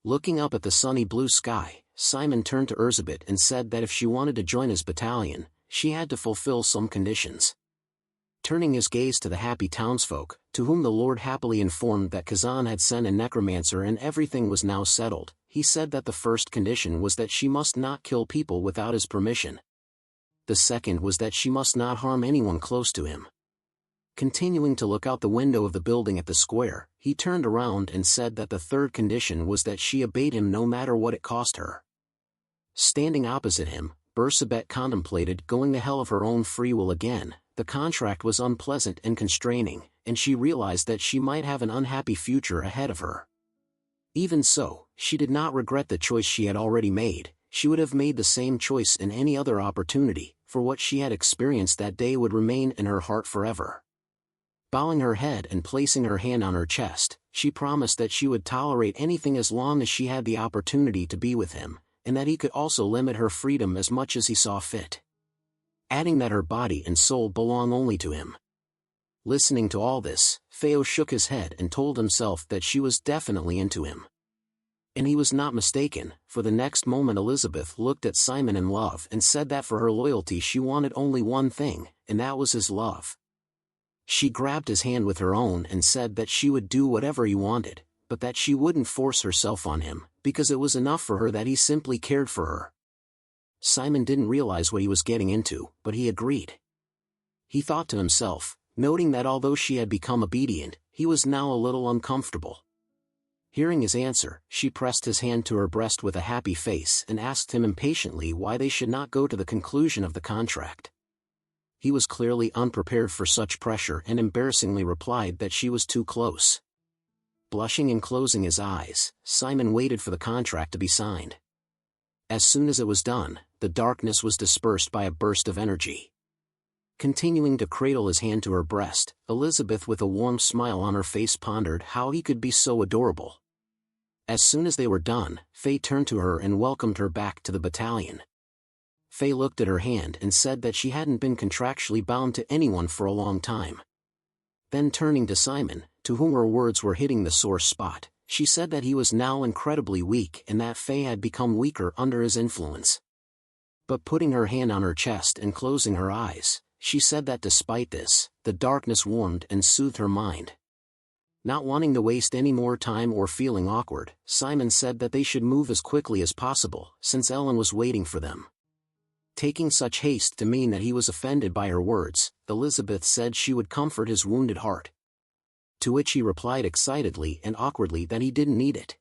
Looking up at the sunny blue sky, Simon turned to Elizabeth and said that if she wanted to join his battalion, she had to fulfill some conditions. Turning his gaze to the happy townsfolk, to whom the Lord happily informed that Kizen had sent a necromancer and everything was now settled, he said that the first condition was that she must not kill people without his permission. The second was that she must not harm anyone close to him. Continuing to look out the window of the building at the square, he turned around and said that the third condition was that she obeyed him no matter what it cost her. Standing opposite him, Elizabeth contemplated going the hell of her own free will again. The contract was unpleasant and constraining, and she realized that she might have an unhappy future ahead of her. Even so, she did not regret the choice she had already made. She would have made the same choice in any other opportunity, for what she had experienced that day would remain in her heart forever. Bowing her head and placing her hand on her chest, she promised that she would tolerate anything as long as she had the opportunity to be with him, and that he could also limit her freedom as much as he saw fit, adding that her body and soul belong only to him. Listening to all this, Theo shook his head and told himself that she was definitely into him. And he was not mistaken, for the next moment Elizabeth looked at Simon in love and said that for her loyalty she wanted only one thing, and that was his love. She grabbed his hand with her own and said that she would do whatever he wanted, but that she wouldn't force herself on him, because it was enough for her that he simply cared for her. Simon didn't realize what he was getting into, but he agreed. He thought to himself, noting that although she had become obedient, he was now a little uncomfortable. Hearing his answer, she pressed his hand to her breast with a happy face and asked him impatiently why they should not go to the conclusion of the contract. He was clearly unprepared for such pressure and embarrassingly replied that she was too close. Blushing and closing his eyes, Simon waited for the contract to be signed. As soon as it was done, the darkness was dispersed by a burst of energy. Continuing to cradle his hand to her breast, Elizabeth with a warm smile on her face pondered how he could be so adorable. As soon as they were done, Faye turned to her and welcomed her back to the battalion. Faye looked at her hand and said that she hadn't been contractually bound to anyone for a long time. Then turning to Simon, to whom her words were hitting the sore spot, she said that he was now incredibly weak and that Faye had become weaker under his influence. But putting her hand on her chest and closing her eyes, she said that despite this, the darkness warmed and soothed her mind. Not wanting to waste any more time or feeling awkward, Simon said that they should move as quickly as possible, since Ellen was waiting for them. Taking such haste to mean that he was offended by her words, Elizabeth said she would comfort his wounded heart. To which he replied excitedly and awkwardly that he didn't need it.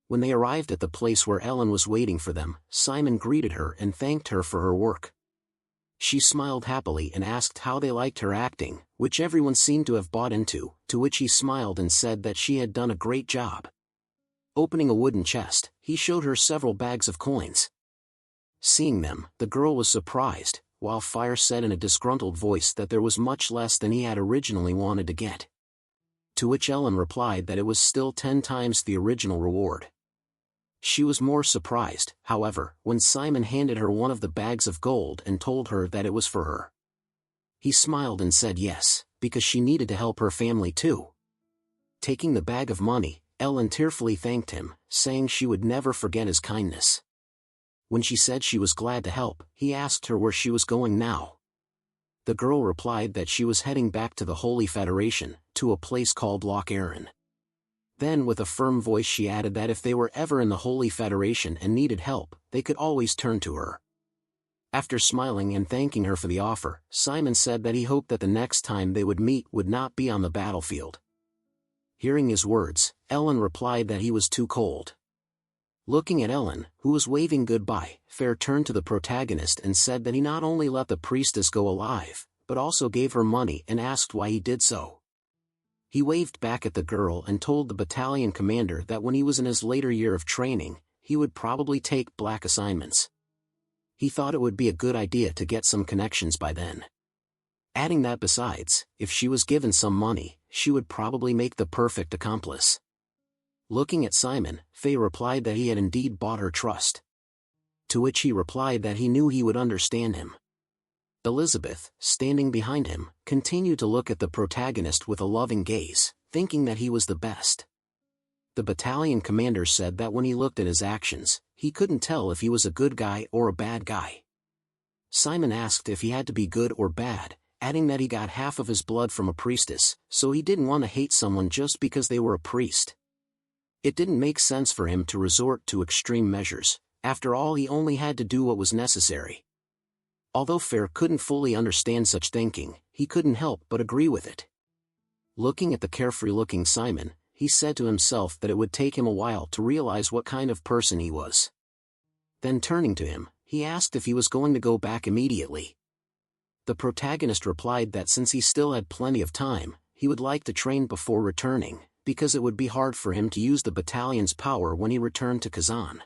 When they arrived at the place where Ellen was waiting for them, Simon greeted her and thanked her for her work. She smiled happily and asked how they liked her acting, which everyone seemed to have bought into, to which he smiled and said that she had done a great job. Opening a wooden chest, he showed her several bags of coins. Seeing them, the girl was surprised, while Fire said in a disgruntled voice that there was much less than he had originally wanted to get. To which Ellen replied that it was still 10 times the original reward. She was more surprised, however, when Simon handed her one of the bags of gold and told her that it was for her. He smiled and said yes, because she needed to help her family too. Taking the bag of money, Ellen tearfully thanked him, saying she would never forget his kindness. When she said she was glad to help, he asked her where she was going now. The girl replied that she was heading back to the Holy Federation, to a place called Loch Erin. Then with a firm voice she added that if they were ever in the Holy Federation and needed help, they could always turn to her. After smiling and thanking her for the offer, Simon said that he hoped that the next time they would meet would not be on the battlefield. Hearing his words, Ellen replied that he was too cold. Looking at Ellen, who was waving goodbye, Fair turned to the protagonist and said that he not only let the priestess go alive, but also gave her money and asked why he did so. He waved back at the girl and told the battalion commander that when he was in his later year of training, he would probably take black assignments. He thought it would be a good idea to get some connections by then. Adding that besides, if she was given some money, she would probably make the perfect accomplice. Looking at Simon, Faye replied that he had indeed bought her trust. To which he replied that he knew he would understand him. Elizabeth, standing behind him, continued to look at the protagonist with a loving gaze, thinking that he was the best. The battalion commander said that when he looked at his actions, he couldn't tell if he was a good guy or a bad guy. Simon asked if he had to be good or bad, adding that he got half of his blood from a priestess, so he didn't want to hate someone just because they were a priest. It didn't make sense for him to resort to extreme measures. After all, he only had to do what was necessary. Although Fair couldn't fully understand such thinking, he couldn't help but agree with it. Looking at the carefree-looking Simon, he said to himself that it would take him a while to realize what kind of person he was. Then turning to him, he asked if he was going to go back immediately. The protagonist replied that since he still had plenty of time, he would like to train before returning, because it would be hard for him to use the battalion's power when he returned to Kizen.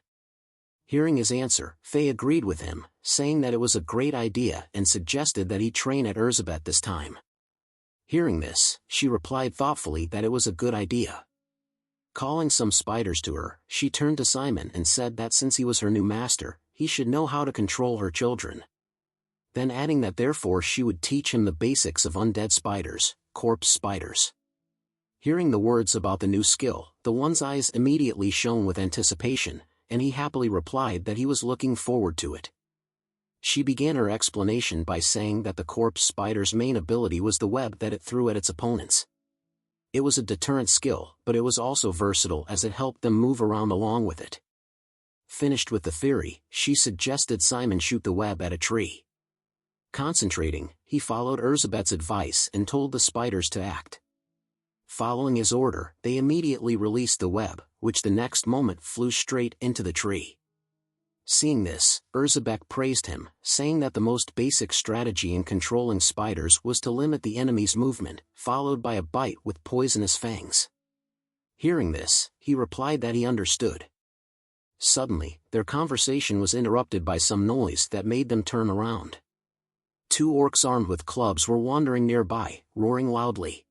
Hearing his answer, Faye agreed with him, saying that it was a great idea and suggested that he train at Elizabeth this time. Hearing this, she replied thoughtfully that it was a good idea. Calling some spiders to her, she turned to Simon and said that since he was her new master, he should know how to control her children. Then adding that therefore she would teach him the basics of undead spiders, corpse spiders. Hearing the words about the new skill, the one's eyes immediately shone with anticipation, and he happily replied that he was looking forward to it. She began her explanation by saying that the corpse spider's main ability was the web that it threw at its opponents. It was a deterrent skill, but it was also versatile as it helped them move around along with it. Finished with the theory, she suggested Simon shoot the web at a tree. Concentrating, he followed Elizabeth's advice and told the spiders to act. Following his order, they immediately released the web, which the next moment flew straight into the tree. Seeing this, Elizabeth praised him, saying that the most basic strategy in controlling spiders was to limit the enemy's movement, followed by a bite with poisonous fangs. Hearing this, he replied that he understood. Suddenly, their conversation was interrupted by some noise that made them turn around. 2 orcs armed with clubs were wandering nearby, roaring loudly.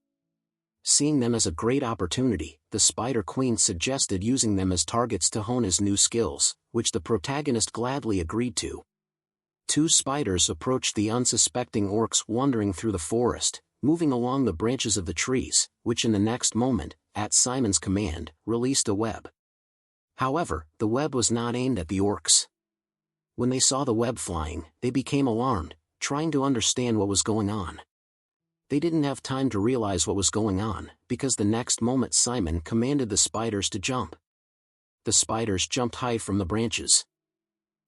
Seeing them as a great opportunity, the Spider Queen suggested using them as targets to hone his new skills, which the protagonist gladly agreed to. 2 spiders approached the unsuspecting orcs wandering through the forest, moving along the branches of the trees, which in the next moment, at Simon's command, released a web. However, the web was not aimed at the orcs. When they saw the web flying, they became alarmed, trying to understand what was going on. They didn't have time to realize what was going on, because the next moment Simon commanded the spiders to jump. The spiders jumped high from the branches.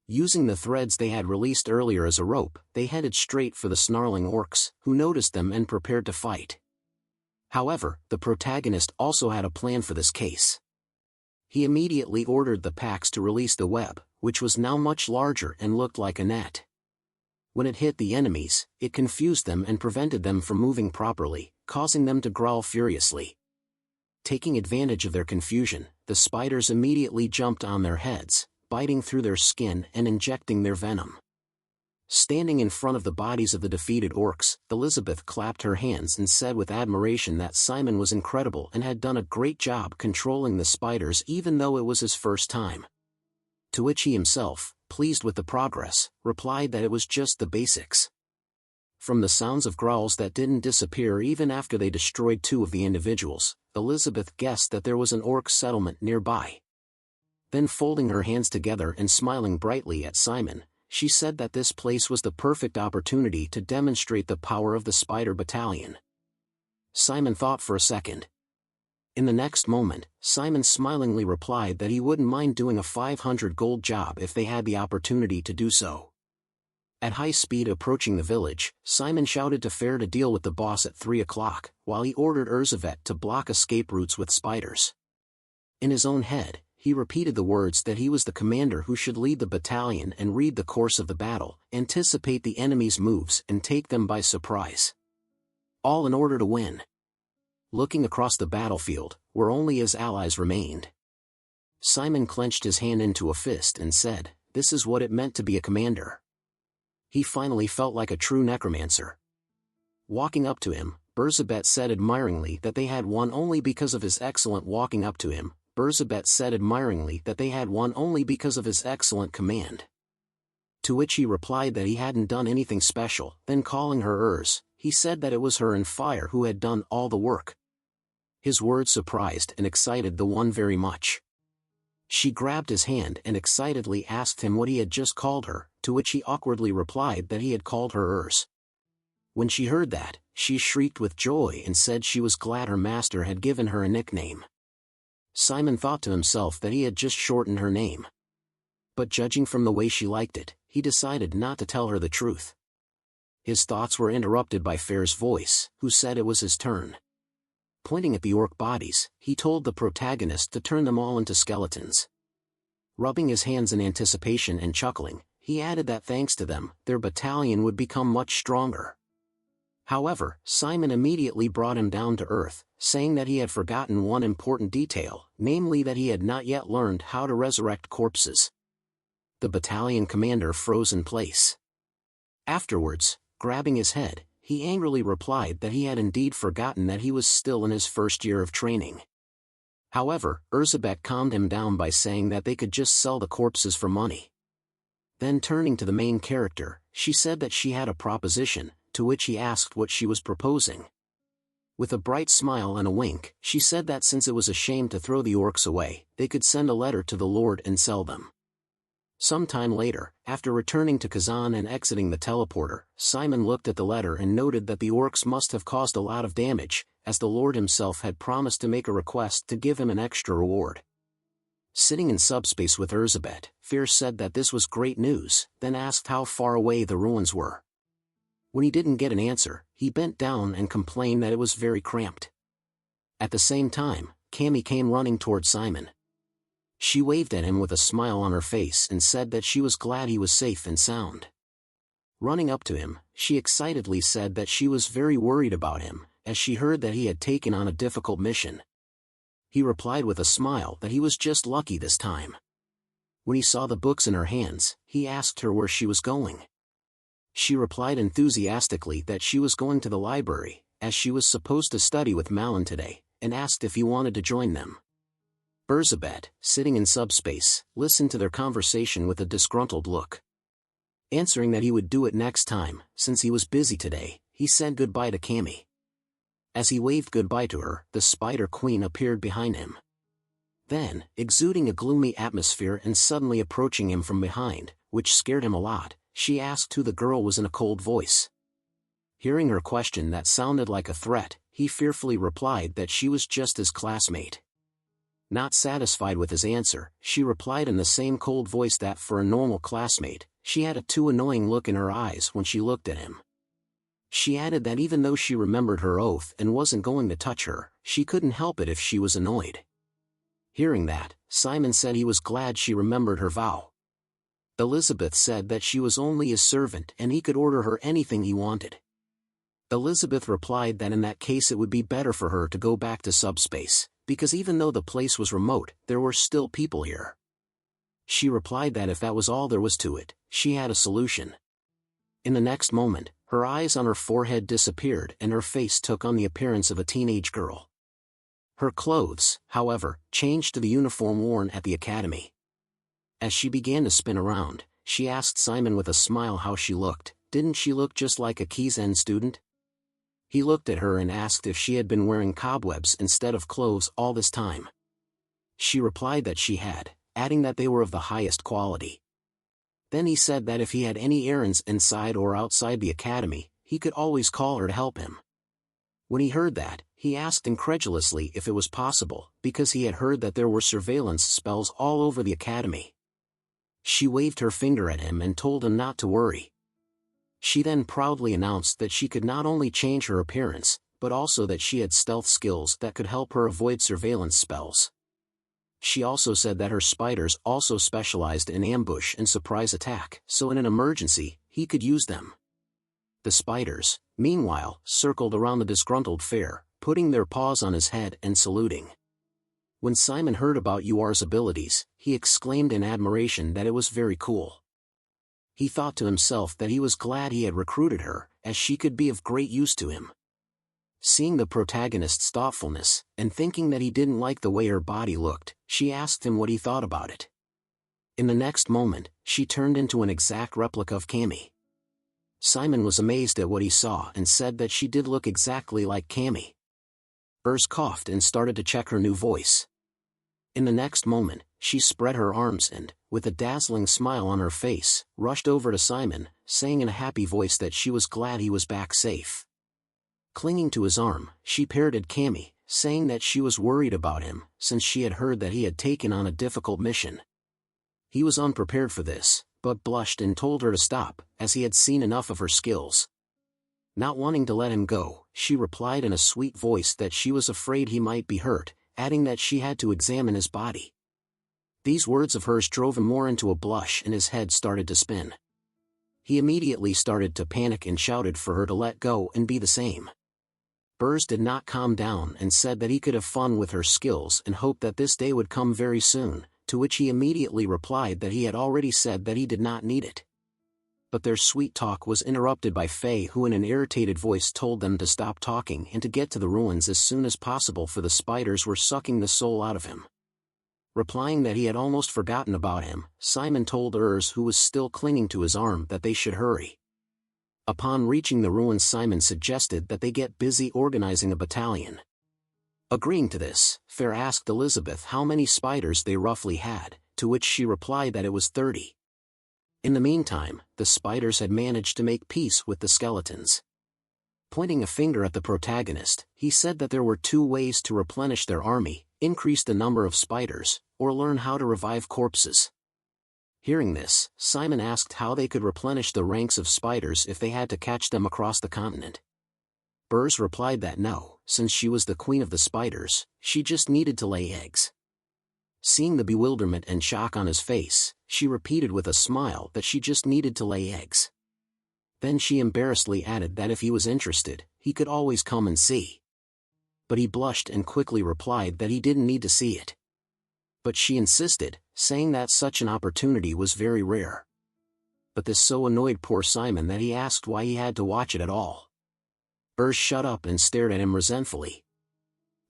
Using the threads they had released earlier as a rope, they headed straight for the snarling orcs, who noticed them and prepared to fight. However, the protagonist also had a plan for this case. He immediately ordered the packs to release the web, which was now much larger and looked like a net. When it hit the enemies, it confused them and prevented them from moving properly, causing them to growl furiously. Taking advantage of their confusion, the spiders immediately jumped on their heads, biting through their skin and injecting their venom. Standing in front of the bodies of the defeated orcs, Elizabeth clapped her hands and said with admiration that Simon was incredible and had done a great job controlling the spiders even though it was his first time. To which he himself, pleased with the progress, replied that it was just the basics. From the sounds of growls that didn't disappear even after they destroyed 2 of the individuals, Elizabeth guessed that there was an orc settlement nearby. Then folding her hands together and smiling brightly at Simon, she said that this place was the perfect opportunity to demonstrate the power of the Spider Battalion. Simon thought for a second. In the next moment, Simon smilingly replied that he wouldn't mind doing a 500 gold job if they had the opportunity to do so. At high speed approaching the village, Simon shouted to Fair to deal with the boss at 3 o'clock, while he ordered Elizabeth to block escape routes with spiders. In his own head, he repeated the words that he was the commander who should lead the battalion and read the course of the battle, anticipate the enemy's moves and take them by surprise. All in order to win. Looking across the battlefield, where only his allies remained, Simon clenched his hand into a fist and said, "This is what it meant to be a commander." He finally felt like a true necromancer. Walking up to him, Elizabeth said admiringly that they had won only because of his excellent walking up to him. Elizabeth said admiringly that they had won only because of his excellent command. To which he replied that he hadn't done anything special, then calling her he said that it was her and Fire who had done all the work. His words surprised and excited the one very much. She grabbed his hand and excitedly asked him what he had just called her, to which he awkwardly replied that he had called her Urs. When she heard that, she shrieked with joy and said she was glad her master had given her a nickname. Simon thought to himself that he had just shortened her name. But judging from the way she liked it, he decided not to tell her the truth. His thoughts were interrupted by Fair's voice, who said it was his turn. Pointing at the orc bodies, he told the protagonist to turn them all into skeletons. Rubbing his hands in anticipation and chuckling, he added that thanks to them, their battalion would become much stronger. However, Simon immediately brought him down to earth, saying that he had forgotten one important detail, namely that he had not yet learned how to resurrect corpses. The battalion commander froze in place. Afterwards, grabbing his head, he angrily replied that he had indeed forgotten that he was still in his first year of training. However, Urzabet calmed him down by saying that they could just sell the corpses for money. Then turning to the main character, she said that she had a proposition, to which he asked what she was proposing. With a bright smile and a wink, she said that since it was a shame to throw the orcs away, they could send a letter to the Lord and sell them. Some time later, after returning to Kizen and exiting the teleporter, Simon looked at the letter and noted that the orcs must have caused a lot of damage, as the Lord himself had promised to make a request to give him an extra reward. Sitting in subspace with Urzabet, Fear said that this was great news, then asked how far away the ruins were. When he didn't get an answer, he bent down and complained that it was very cramped. At the same time, Cammy came running toward Simon. She waved at him with a smile on her face and said that she was glad he was safe and sound. Running up to him, she excitedly said that she was very worried about him, as she heard that he had taken on a difficult mission. He replied with a smile that he was just lucky this time. When he saw the books in her hands, he asked her where she was going. She replied enthusiastically that she was going to the library, as she was supposed to study with Malin today, and asked if he wanted to join them. Urzabet, sitting in subspace, listened to their conversation with a disgruntled look. Answering that he would do it next time, since he was busy today, he said goodbye to Cammy. As he waved goodbye to her, the Spider Queen appeared behind him. Then, exuding a gloomy atmosphere and suddenly approaching him from behind, which scared him a lot, she asked who the girl was in a cold voice. Hearing her question that sounded like a threat, he fearfully replied that she was just his classmate. Not satisfied with his answer, she replied in the same cold voice that for a normal classmate, she had a too annoying look in her eyes when she looked at him. She added that even though she remembered her oath and wasn't going to touch her, she couldn't help it if she was annoyed. Hearing that, Simon said he was glad she remembered her vow. Elizabeth said that she was only his servant and he could order her anything he wanted. Elizabeth replied that in that case it would be better for her to go back to subspace, because even though the place was remote, there were still people here. She replied that if that was all there was to it, she had a solution. In the next moment, her eyes on her forehead disappeared and her face took on the appearance of a teenage girl. Her clothes, however, changed to the uniform worn at the academy. As she began to spin around, she asked Simon with a smile how she looked. Didn't she look just like a Kizen student? He looked at her and asked if she had been wearing cobwebs instead of clothes all this time. She replied that she had, adding that they were of the highest quality. Then he said that if he had any errands inside or outside the academy, he could always call her to help him. When he heard that, he asked incredulously if it was possible, because he had heard that there were surveillance spells all over the academy. She waved her finger at him and told him not to worry. She then proudly announced that she could not only change her appearance, but also that she had stealth skills that could help her avoid surveillance spells. She also said that her spiders also specialized in ambush and surprise attack, so in an emergency, he could use them. The spiders, meanwhile, circled around the disgruntled Fair, putting their paws on his head and saluting. When Simon heard about Uar's abilities, he exclaimed in admiration that it was very cool. He thought to himself that he was glad he had recruited her, as she could be of great use to him. Seeing the protagonist's thoughtfulness, and thinking that he didn't like the way her body looked, she asked him what he thought about it. In the next moment, she turned into an exact replica of Cammy. Simon was amazed at what he saw and said that she did look exactly like Cammy. Urs coughed and started to check her new voice. In the next moment, she spread her arms and, with a dazzling smile on her face, rushed over to Simon, saying in a happy voice that she was glad he was back safe. Clinging to his arm, she parroted Cammy, saying that she was worried about him, since she had heard that he had taken on a difficult mission. He was unprepared for this, but blushed and told her to stop, as he had seen enough of her skills. Not wanting to let him go, she replied in a sweet voice that she was afraid he might be hurt, adding that she had to examine his body. These words of hers drove him more into a blush and his head started to spin. He immediately started to panic and shouted for her to let go and be the same. Urs did not calm down and said that he could have fun with her skills and hoped that this day would come very soon, to which he immediately replied that he had already said that he did not need it. But their sweet talk was interrupted by Faye, who in an irritated voice told them to stop talking and to get to the ruins as soon as possible, for the spiders were sucking the soul out of him. Replying that he had almost forgotten about him, Simon told Urs, who was still clinging to his arm, that they should hurry. Upon reaching the ruins, Simon suggested that they get busy organizing a battalion. Agreeing to this, Faye asked Elizabeth how many spiders they roughly had, to which she replied that it was 30. In the meantime, the spiders had managed to make peace with the skeletons. Pointing a finger at the protagonist, he said that there were 2 ways to replenish their army: increase the number of spiders, or learn how to revive corpses. Hearing this, Simon asked how they could replenish the ranks of spiders if they had to catch them across the continent. Urs replied that no, since she was the queen of the spiders, she just needed to lay eggs. Seeing the bewilderment and shock on his face, she repeated with a smile that she just needed to lay eggs. Then she embarrassedly added that if he was interested, he could always come and see. But he blushed and quickly replied that he didn't need to see it. But she insisted, saying that such an opportunity was very rare. But this so annoyed poor Simon that he asked why he had to watch it at all. Urs shut up and stared at him resentfully.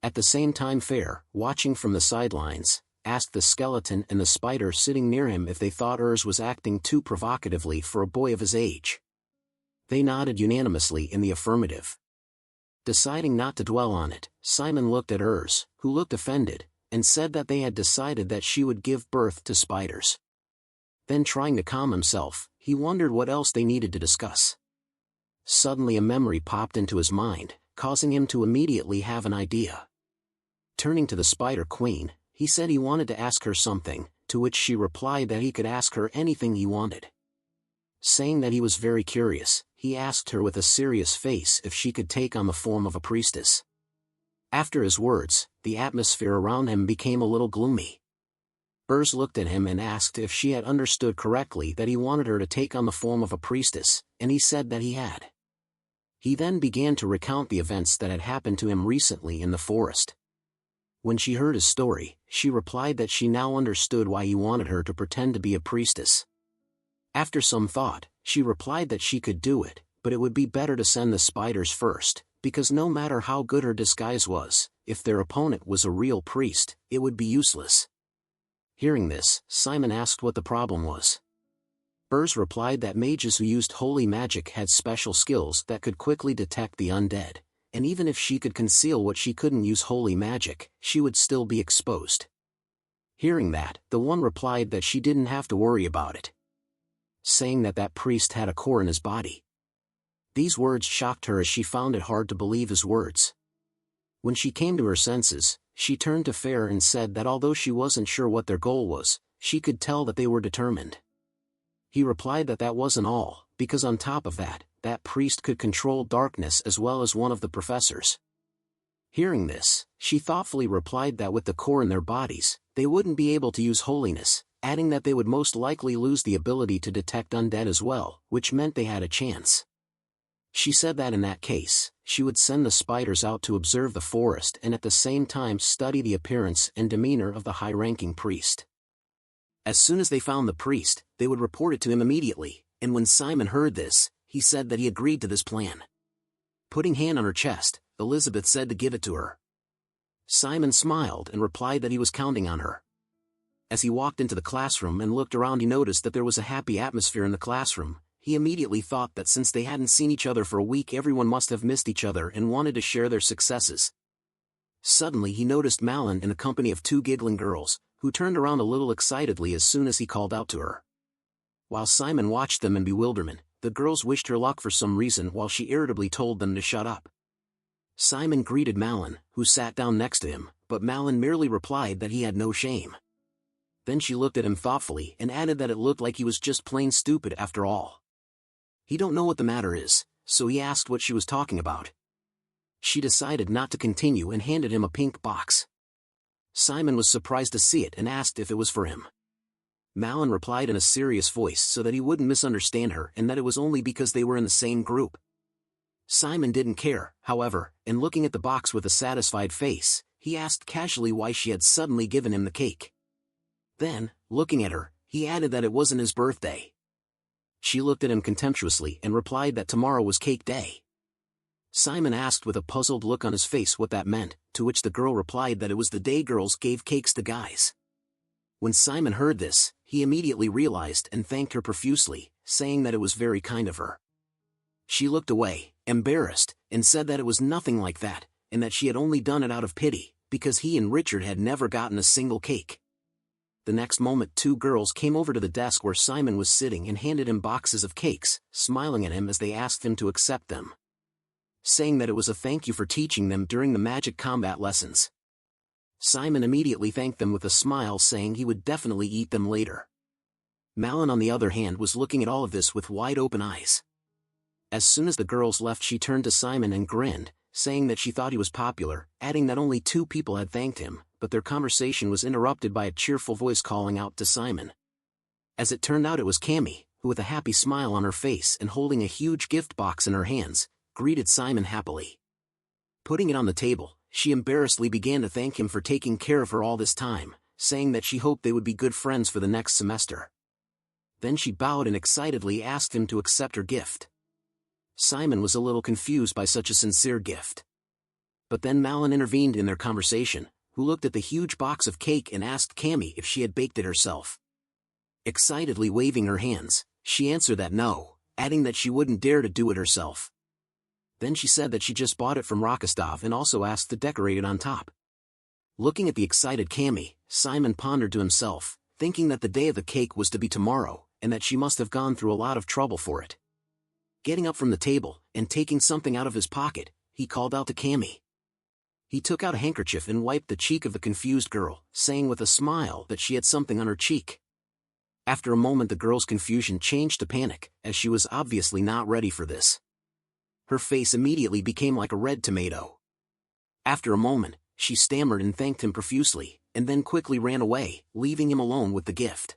At the same time, Faye, watching from the sidelines, asked the skeleton and the spider sitting near him if they thought Urs was acting too provocatively for a boy of his age. They nodded unanimously in the affirmative. Deciding not to dwell on it, Simon looked at Urs, who looked offended, and said that they had decided that she would give birth to spiders. Then, trying to calm himself, he wondered what else they needed to discuss. Suddenly a memory popped into his mind, causing him to immediately have an idea. Turning to the Spider Queen, he said he wanted to ask her something, to which she replied that he could ask her anything he wanted. Saying that he was very curious, he asked her with a serious face if she could take on the form of a priestess. After his words, the atmosphere around him became a little gloomy. Urs looked at him and asked if she had understood correctly that he wanted her to take on the form of a priestess, and he said that he had. He then began to recount the events that had happened to him recently in the forest. When she heard his story, she replied that she now understood why he wanted her to pretend to be a priestess. After some thought, she replied that she could do it, but it would be better to send the spiders first, because no matter how good her disguise was, if their opponent was a real priest, it would be useless. Hearing this, Simon asked what the problem was. Urs replied that mages who used holy magic had special skills that could quickly detect the undead, and even if she could conceal what she couldn't use holy magic, she would still be exposed. Hearing that, the one replied that she didn't have to worry about it, saying that that priest had a core in his body. These words shocked her as she found it hard to believe his words. When she came to her senses, she turned to Faye and said that although she wasn't sure what their goal was, she could tell that they were determined. He replied that that wasn't all, because on top of that, that priest could control darkness as well as one of the professors. Hearing this, she thoughtfully replied that with the core in their bodies, they wouldn't be able to use holiness, adding that they would most likely lose the ability to detect undead as well, which meant they had a chance. She said that in that case, she would send the spiders out to observe the forest and at the same time study the appearance and demeanor of the high-ranking priest. As soon as they found the priest, they would report it to him immediately, and when Simon heard this, he said that he agreed to this plan. Putting hand on her chest, Elizabeth said to give it to her. Simon smiled and replied that he was counting on her. As he walked into the classroom and looked around, he noticed that there was a happy atmosphere in the classroom. He immediately thought that since they hadn't seen each other for a week, everyone must have missed each other and wanted to share their successes. Suddenly he noticed Malin in the company of two giggling girls, who turned around a little excitedly as soon as he called out to her. While Simon watched them in bewilderment, the girls wished her luck for some reason while she irritably told them to shut up. Simon greeted Malin, who sat down next to him, but Malin merely replied that he had no shame. Then she looked at him thoughtfully and added that it looked like he was just plain stupid after all. He don't know what the matter is, so he asked what she was talking about. She decided not to continue and handed him a pink box. Simon was surprised to see it and asked if it was for him. Malin replied in a serious voice so that he wouldn't misunderstand her and that it was only because they were in the same group. Simon didn't care, however, and looking at the box with a satisfied face, he asked casually why she had suddenly given him the cake. Then, looking at her, he added that it wasn't his birthday. She looked at him contemptuously and replied that tomorrow was cake day. Simon asked with a puzzled look on his face what that meant, to which the girl replied that it was the day girls gave cakes to guys. When Simon heard this, he immediately realized and thanked her profusely, saying that it was very kind of her. She looked away, embarrassed, and said that it was nothing like that, and that she had only done it out of pity, because he and Richard had never gotten a single cake. The next moment two girls came over to the desk where Simon was sitting and handed him boxes of cakes, smiling at him as they asked him to accept them, saying that it was a thank you for teaching them during the magic combat lessons. Simon immediately thanked them with a smile, saying he would definitely eat them later. Malin on the other hand was looking at all of this with wide open eyes. As soon as the girls left she turned to Simon and grinned, saying that she thought he was popular, adding that only 2 people had thanked him, but their conversation was interrupted by a cheerful voice calling out to Simon. As it turned out it was Cammy, who with a happy smile on her face and holding a huge gift box in her hands, greeted Simon happily. Putting it on the table, she embarrassedly began to thank him for taking care of her all this time, saying that she hoped they would be good friends for the next semester. Then she bowed and excitedly asked him to accept her gift. Simon was a little confused by such a sincere gift. But then Malin intervened in their conversation, who looked at the huge box of cake and asked Cammy if she had baked it herself. Excitedly waving her hands, she answered that no, adding that she wouldn't dare to do it herself. Then she said that she just bought it from Rokostov and also asked to decorate it on top. Looking at the excited Cammy, Simon pondered to himself, thinking that the day of the cake was to be tomorrow, and that she must have gone through a lot of trouble for it. Getting up from the table, and taking something out of his pocket, he called out to Cammy. He took out a handkerchief and wiped the cheek of the confused girl, saying with a smile that she had something on her cheek. After a moment the girl's confusion changed to panic, as she was obviously not ready for this. Her face immediately became like a red tomato. After a moment, she stammered and thanked him profusely, and then quickly ran away, leaving him alone with the gift.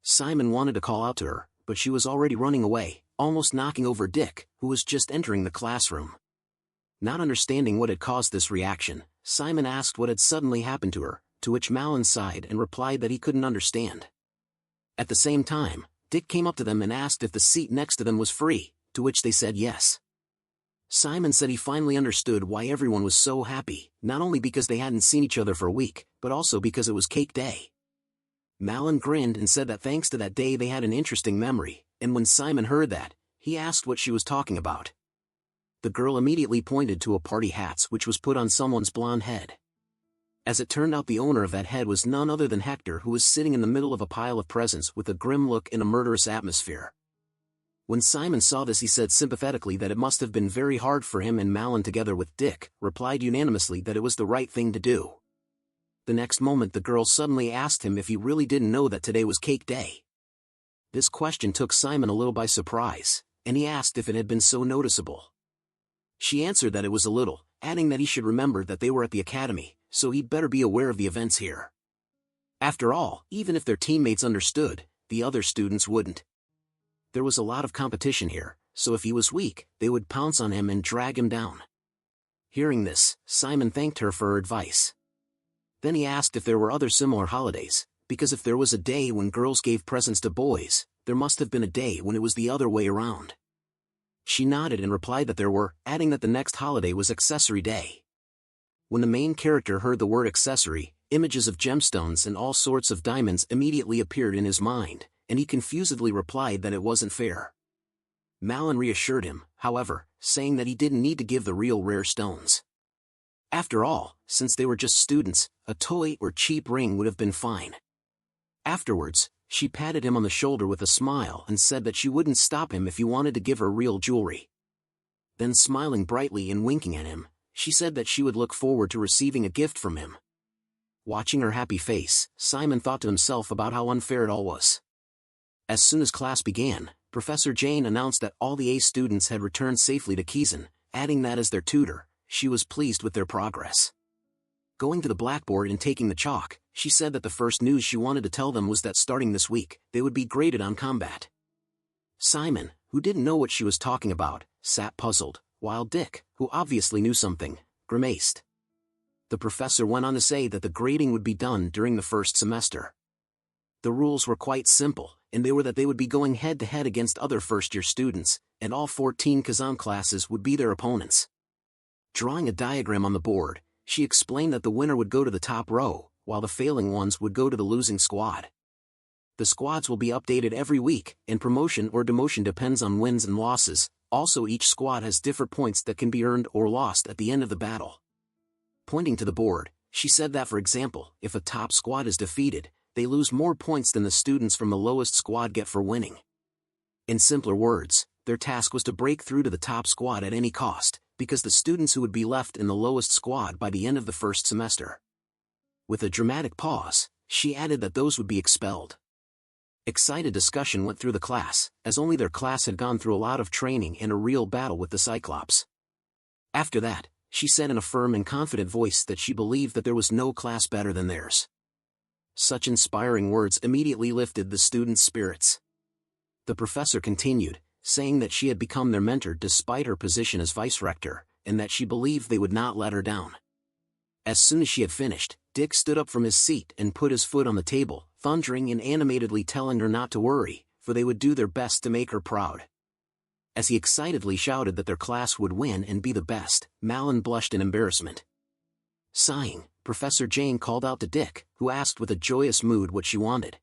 Simon wanted to call out to her, but she was already running away, almost knocking over Dick, who was just entering the classroom. Not understanding what had caused this reaction, Simon asked what had suddenly happened to her, to which Malin sighed and replied that he couldn't understand. At the same time, Dick came up to them and asked if the seat next to them was free, to which they said yes. Simon said he finally understood why everyone was so happy, not only because they hadn't seen each other for a week, but also because it was cake day. Malin grinned and said that thanks to that day they had an interesting memory, and when Simon heard that, he asked what she was talking about. The girl immediately pointed to a party hat which was put on someone's blonde head. As it turned out the owner of that head was none other than Hector, who was sitting in the middle of a pile of presents with a grim look and a murderous atmosphere. When Simon saw this he said sympathetically that it must have been very hard for him, and Malin together with Dick replied unanimously that it was the right thing to do. The next moment the girl suddenly asked him if he really didn't know that today was cake day. This question took Simon a little by surprise, and he asked if it had been so noticeable. She answered that it was a little, adding that he should remember that they were at the academy, so he'd better be aware of the events here. After all, even if their teammates understood, the other students wouldn't. There was a lot of competition here, so if he was weak, they would pounce on him and drag him down. Hearing this, Simon thanked her for her advice. Then he asked if there were other similar holidays, because if there was a day when girls gave presents to boys, there must have been a day when it was the other way around. She nodded and replied that there were, adding that the next holiday was Accessory Day. When the main character heard the word accessory, images of gemstones and all sorts of diamonds immediately appeared in his mind, and he confusedly replied that it wasn't fair. Malin reassured him, however, saying that he didn't need to give the real rare stones. After all, since they were just students, a toy or cheap ring would have been fine. Afterwards, she patted him on the shoulder with a smile and said that she wouldn't stop him if he wanted to give her real jewelry. Then smiling brightly and winking at him, she said that she would look forward to receiving a gift from him. Watching her happy face, Simon thought to himself about how unfair it all was. As soon as class began, Professor Jane announced that all the A students had returned safely to Kizen, adding that as their tutor, she was pleased with their progress. Going to the blackboard and taking the chalk, she said that the first news she wanted to tell them was that starting this week, they would be graded on combat. Simon, who didn't know what she was talking about, sat puzzled, while Dick, who obviously knew something, grimaced. The professor went on to say that the grading would be done during the first semester. The rules were quite simple, and they were that they would be going head-to-head against other first-year students, and all 14 Kizen classes would be their opponents. Drawing a diagram on the board, she explained that the winner would go to the top row, while the failing ones would go to the losing squad. The squads will be updated every week, and promotion or demotion depends on wins and losses. Also, each squad has different points that can be earned or lost at the end of the battle. Pointing to the board, she said that for example, if a top squad is defeated, they lose more points than the students from the lowest squad get for winning. In simpler words, their task was to break through to the top squad at any cost, because the students who would be left in the lowest squad by the end of the first semester. With a dramatic pause, she added that those would be expelled. Excited discussion went through the class, as only their class had gone through a lot of training and a real battle with the Cyclops. After that, she said in a firm and confident voice that she believed that there was no class better than theirs. Such inspiring words immediately lifted the students' spirits. The professor continued, saying that she had become their mentor despite her position as vice-rector, and that she believed they would not let her down. As soon as she had finished, Dick stood up from his seat and put his foot on the table, thundering and animatedly telling her not to worry, for they would do their best to make her proud. As he excitedly shouted that their class would win and be the best, Malin blushed in embarrassment. Sighing, Professor Jane called out to Dick, who asked with a joyous mood what she wanted.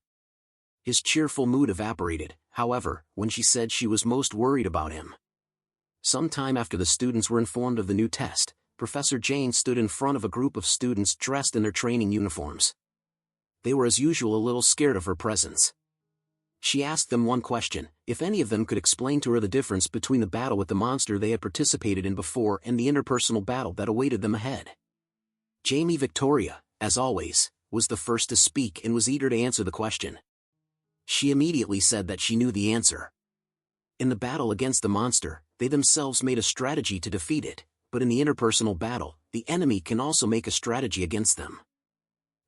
His cheerful mood evaporated, however, when she said she was most worried about him. Some time after the students were informed of the new test, Professor Jane stood in front of a group of students dressed in their training uniforms. They were as usual a little scared of her presence. She asked them one question, if any of them could explain to her the difference between the battle with the monster they had participated in before and the interpersonal battle that awaited them ahead. Jamie Victoria, as always, was the first to speak and was eager to answer the question. She immediately said that she knew the answer. In the battle against the monster, they themselves made a strategy to defeat it, but in the interpersonal battle, the enemy can also make a strategy against them.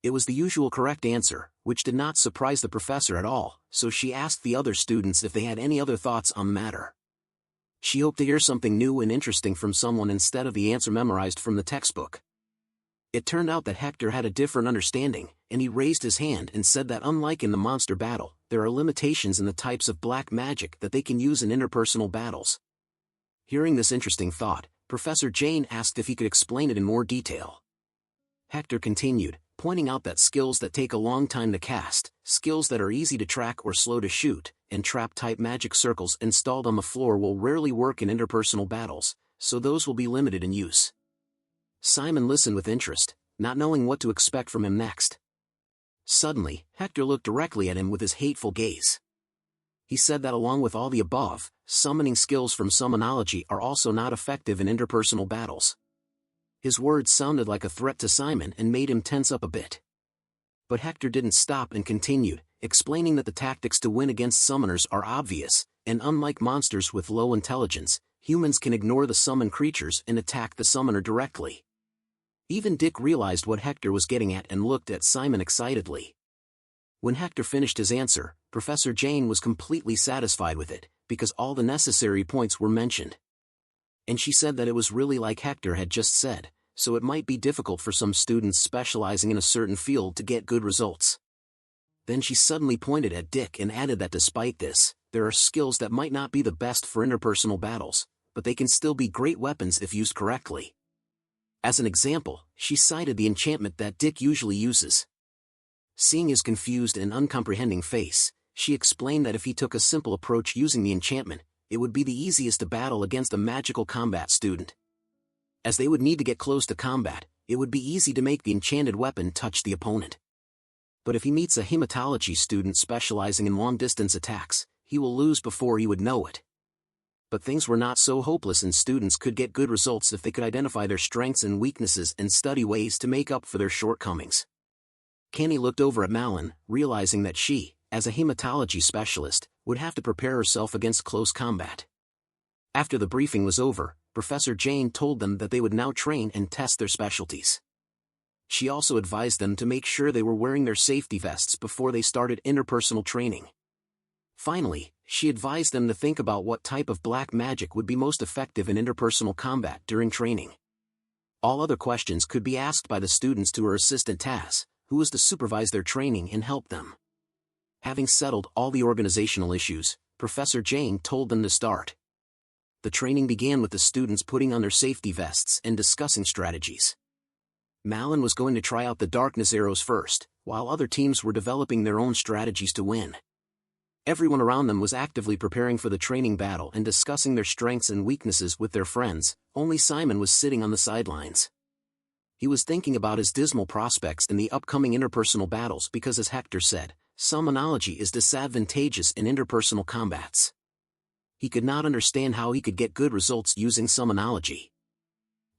It was the usual correct answer, which did not surprise the professor at all, so she asked the other students if they had any other thoughts on the matter. She hoped to hear something new and interesting from someone instead of the answer memorized from the textbook. It turned out that Hector had a different understanding, and he raised his hand and said that unlike in the monster battle, there are limitations in the types of black magic that they can use in interpersonal battles. Hearing this interesting thought, Professor Jane asked if he could explain it in more detail. Hector continued, pointing out that skills that take a long time to cast, skills that are easy to track or slow to shoot, and trap-type magic circles installed on the floor will rarely work in interpersonal battles, so those will be limited in use. Simon listened with interest, not knowing what to expect from him next. Suddenly, Hector looked directly at him with his hateful gaze. He said that along with all the above, summoning skills from summonology are also not effective in interpersonal battles. His words sounded like a threat to Simon and made him tense up a bit. But Hector didn't stop and continued, explaining that the tactics to win against summoners are obvious, and unlike monsters with low intelligence, humans can ignore the summoned creatures and attack the summoner directly. Even Dick realized what Hector was getting at and looked at Simon excitedly. When Hector finished his answer, Professor Jane was completely satisfied with it, because all the necessary points were mentioned. And she said that it was really like Hector had just said, so it might be difficult for some students specializing in a certain field to get good results. Then she suddenly pointed at Dick and added that despite this, there are skills that might not be the best for interpersonal battles, but they can still be great weapons if used correctly. As an example, she cited the enchantment that Dick usually uses. Seeing his confused and uncomprehending face, she explained that if he took a simple approach using the enchantment, it would be the easiest to battle against a magical combat student. As they would need to get close to combat, it would be easy to make the enchanted weapon touch the opponent. But if he meets a hematology student specializing in long-distance attacks, he will lose before he would know it. But things were not so hopeless, and students could get good results if they could identify their strengths and weaknesses and study ways to make up for their shortcomings. Kenny looked over at Malin, realizing that she, as a hematology specialist, would have to prepare herself against close combat. After the briefing was over, Professor Jane told them that they would now train and test their specialties. She also advised them to make sure they were wearing their safety vests before they started interpersonal training. Finally, she advised them to think about what type of black magic would be most effective in interpersonal combat during training. All other questions could be asked by the students to her assistant Taz, who was to supervise their training and help them. Having settled all the organizational issues, Professor Jane told them to start. The training began with the students putting on their safety vests and discussing strategies. Malin was going to try out the darkness arrows first, while other teams were developing their own strategies to win. Everyone around them was actively preparing for the training battle and discussing their strengths and weaknesses with their friends. Only Simon was sitting on the sidelines. He was thinking about his dismal prospects in the upcoming interpersonal battles because, as Hector said, summonology is disadvantageous in interpersonal combats. He could not understand how he could get good results using summonology.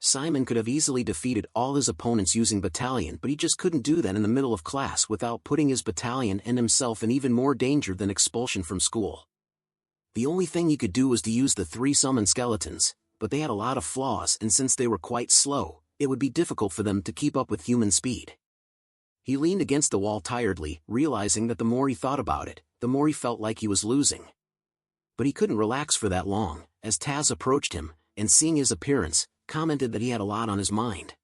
Simon could have easily defeated all his opponents using battalion, but he just couldn't do that in the middle of class without putting his battalion and himself in even more danger than expulsion from school. The only thing he could do was to use the 3 summon skeletons, but they had a lot of flaws, and since they were quite slow, it would be difficult for them to keep up with human speed. He leaned against the wall tiredly, realizing that the more he thought about it, the more he felt like he was losing. But he couldn't relax for that long, as Taz approached him, and seeing his appearance, commented that he had a lot on his mind.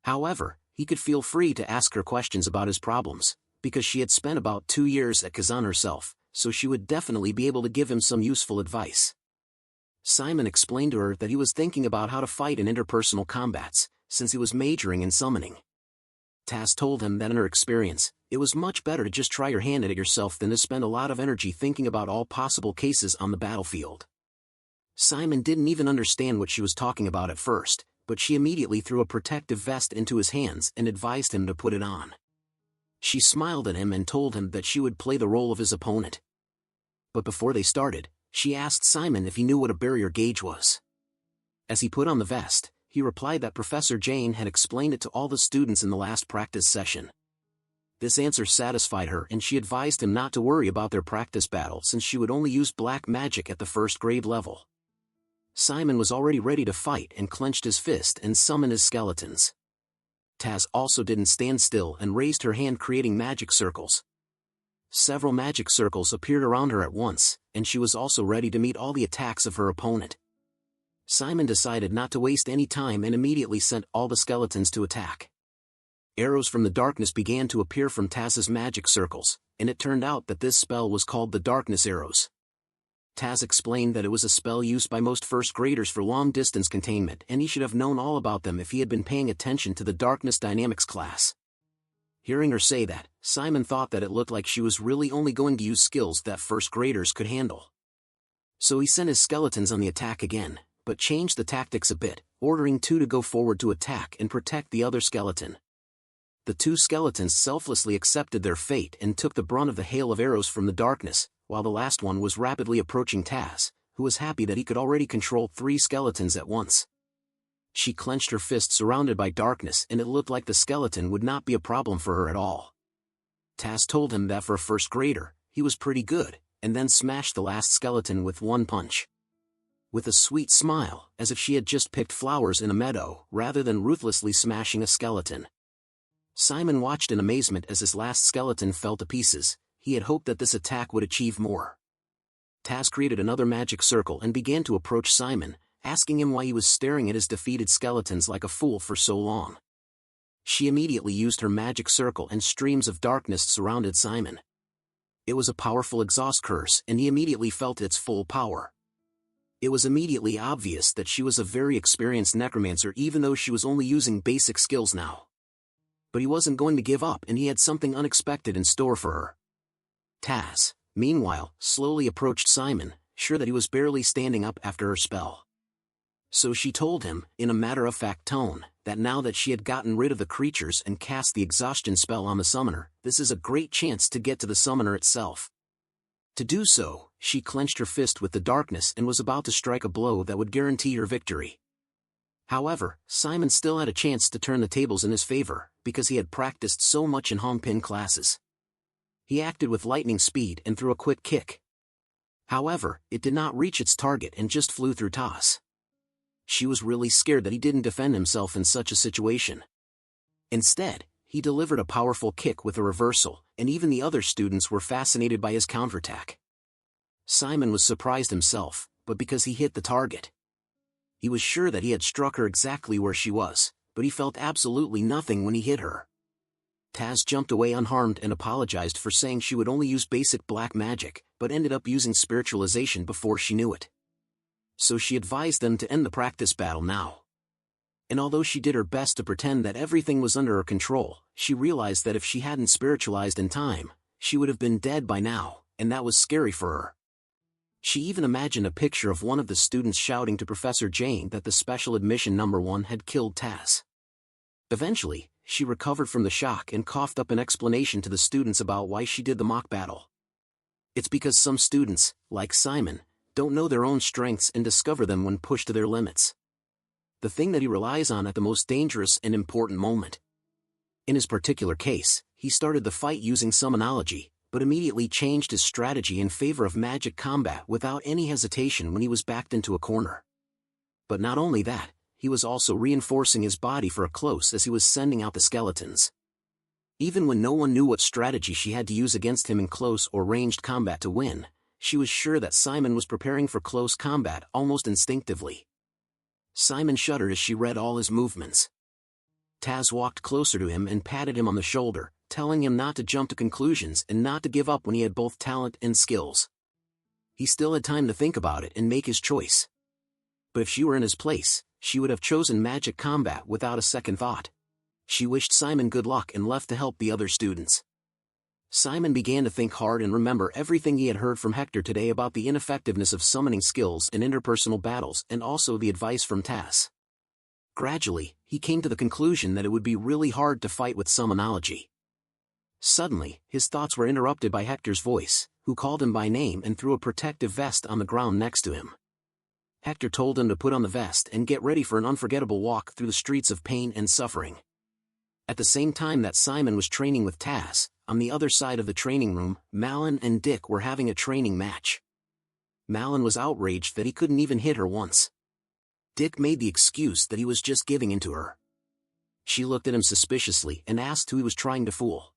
However, he could feel free to ask her questions about his problems, because she had spent about 2 years at Kizen herself, so she would definitely be able to give him some useful advice. Simon explained to her that he was thinking about how to fight in interpersonal combats, since he was majoring in summoning. Taz told him that in her experience, it was much better to just try your hand at it yourself than to spend a lot of energy thinking about all possible cases on the battlefield. Simon didn't even understand what she was talking about at first, but she immediately threw a protective vest into his hands and advised him to put it on. She smiled at him and told him that she would play the role of his opponent. But before they started, she asked Simon if he knew what a barrier gauge was. As he put on the vest, he replied that Professor Jane had explained it to all the students in the last practice session. This answer satisfied her, and she advised him not to worry about their practice battle since she would only use black magic at the 1st grade level. Simon was already ready to fight and clenched his fist and summoned his skeletons. Taz also didn't stand still and raised her hand, creating magic circles. Several magic circles appeared around her at once, and she was also ready to meet all the attacks of her opponent. Simon decided not to waste any time and immediately sent all the skeletons to attack. Arrows from the darkness began to appear from Taz's magic circles, and it turned out that this spell was called the darkness arrows. Taz explained that it was a spell used by most 1st graders for long-distance containment, and he should have known all about them if he had been paying attention to the darkness dynamics class. Hearing her say that, Simon thought that it looked like she was really only going to use skills that 1st graders could handle. So he sent his skeletons on the attack again, but changed the tactics a bit, ordering 2 to go forward to attack and protect the other skeleton. The 2 skeletons selflessly accepted their fate and took the brunt of the hail of arrows from the darkness, while the last one was rapidly approaching Taz, who was happy that he could already control 3 skeletons at once. She clenched her fist surrounded by darkness, and it looked like the skeleton would not be a problem for her at all. Taz told him that for a 1st grader, he was pretty good, and then smashed the last skeleton with 1 punch. With a sweet smile, as if she had just picked flowers in a meadow, rather than ruthlessly smashing a skeleton. Simon watched in amazement as his last skeleton fell to pieces. He had hoped that this attack would achieve more. Taz created another magic circle and began to approach Simon, asking him why he was staring at his defeated skeletons like a fool for so long. She immediately used her magic circle, and streams of darkness surrounded Simon. It was a powerful exhaust curse, and he immediately felt its full power. It was immediately obvious that she was a very experienced necromancer, even though she was only using basic skills now. But he wasn't going to give up, and he had something unexpected in store for her. Taz, meanwhile, slowly approached Simon, sure that he was barely standing up after her spell. So she told him, in a matter-of-fact tone, that now that she had gotten rid of the creatures and cast the exhaustion spell on the summoner, this is a great chance to get to the summoner itself. To do so, she clenched her fist with the darkness and was about to strike a blow that would guarantee her victory. However, Simon still had a chance to turn the tables in his favor, because he had practiced so much in Hongpin classes. He acted with lightning speed and threw a quick kick. However, it did not reach its target and just flew through Tas. She was really scared that he didn't defend himself in such a situation. Instead, he delivered a powerful kick with a reversal, and even the other students were fascinated by his counterattack. Simon was surprised himself, but because he hit the target. He was sure that he had struck her exactly where she was, but he felt absolutely nothing when he hit her. Tas jumped away unharmed and apologized for saying she would only use basic black magic, but ended up using spiritualization before she knew it. So she advised them to end the practice battle now. And although she did her best to pretend that everything was under her control, she realized that if she hadn't spiritualized in time, she would have been dead by now, and that was scary for her. She even imagined a picture of one of the students shouting to Professor Jane that the special admission number 1 had killed Tas. Eventually, she recovered from the shock and coughed up an explanation to the students about why she did the mock battle. It's because some students, like Simon, don't know their own strengths and discover them when pushed to their limits. The thing that he relies on at the most dangerous and important moment. In his particular case, he started the fight using summonology, but immediately changed his strategy in favor of magic combat without any hesitation when he was backed into a corner. But not only that, he was also reinforcing his body for a close as he was sending out the skeletons. Even when no one knew what strategy she had to use against him in close or ranged combat to win, she was sure that Simon was preparing for close combat almost instinctively. Simon shuddered as she read all his movements. Tas walked closer to him and patted him on the shoulder, telling him not to jump to conclusions and not to give up when he had both talent and skills. He still had time to think about it and make his choice. But if she were in his place, she would have chosen magic combat without a second thought. She wished Simon good luck and left to help the other students. Simon began to think hard and remember everything he had heard from Hector today about the ineffectiveness of summoning skills in interpersonal battles and also the advice from Tas. Gradually, he came to the conclusion that it would be really hard to fight with summonology. Suddenly, his thoughts were interrupted by Hector's voice, who called him by name and threw a protective vest on the ground next to him. Hector told him to put on the vest and get ready for an unforgettable walk through the streets of pain and suffering. At the same time that Simon was training with Tas, on the other side of the training room, Malin and Dick were having a training match. Malin was outraged that he couldn't even hit her once. Dick made the excuse that he was just giving in to her. She looked at him suspiciously and asked who he was trying to fool.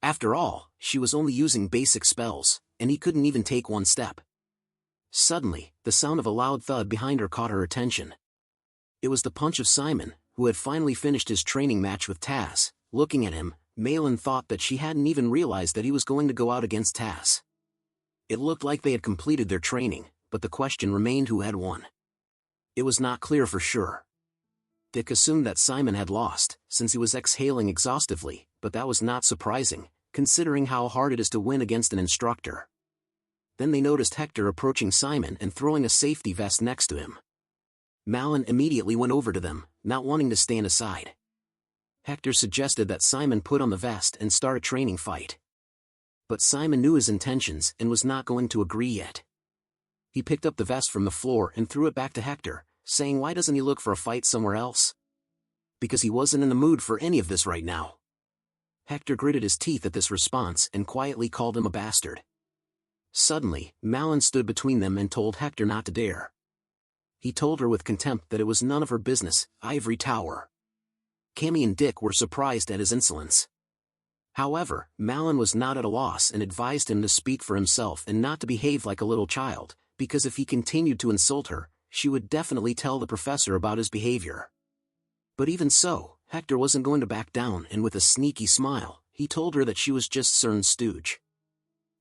After all, she was only using basic spells, and he couldn't even take one step. Suddenly, the sound of a loud thud behind her caught her attention. It was the punch of Simon, who had finally finished his training match with Tas. Looking at him, Malin thought that she hadn't even realized that he was going to go out against Tas. It looked like they had completed their training, but the question remained who had won. It was not clear for sure. Dick assumed that Simon had lost, since he was exhaling exhaustively, but that was not surprising, considering how hard it is to win against an instructor. Then they noticed Hector approaching Simon and throwing a safety vest next to him. Malin immediately went over to them, not wanting to stand aside. Hector suggested that Simon put on the vest and start a training fight. But Simon knew his intentions and was not going to agree yet. He picked up the vest from the floor and threw it back to Hector, saying why doesn't he look for a fight somewhere else? Because he wasn't in the mood for any of this right now. Hector gritted his teeth at this response and quietly called him a bastard. Suddenly, Malin stood between them and told Hector not to dare. He told her with contempt that it was none of her business, Ivory Tower. Cammy and Dick were surprised at his insolence. However, Malin was not at a loss and advised him to speak for himself and not to behave like a little child, because if he continued to insult her, she would definitely tell the professor about his behavior. But even so, Hector wasn't going to back down, and with a sneaky smile, he told her that she was just Cern's stooge.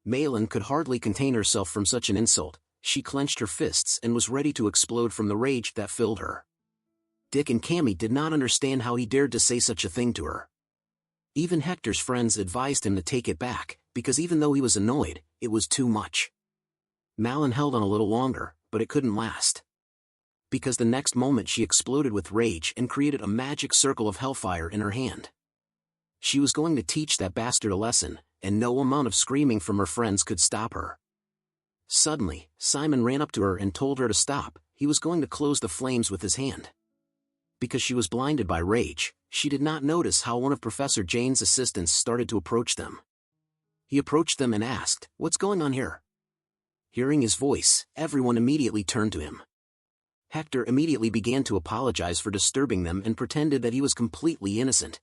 Malin could hardly contain herself from such an insult. She clenched her fists and was ready to explode from the rage that filled her. Dick and Cammy did not understand how he dared to say such a thing to her. Even Hector's friends advised him to take it back, because even though he was annoyed, it was too much. Malin held on a little longer, but it couldn't last. because the next moment she exploded with rage and created a magic circle of hellfire in her hand. She was going to teach that bastard a lesson, and no amount of screaming from her friends could stop her. Suddenly, Simon ran up to her and told her to stop. He was going to close the flames with his hand. Because she was blinded by rage, she did not notice how one of Professor Jane's assistants started to approach them. He approached them and asked, "What's going on here?" Hearing his voice, everyone immediately turned to him. Hector immediately began to apologize for disturbing them and pretended that he was completely innocent.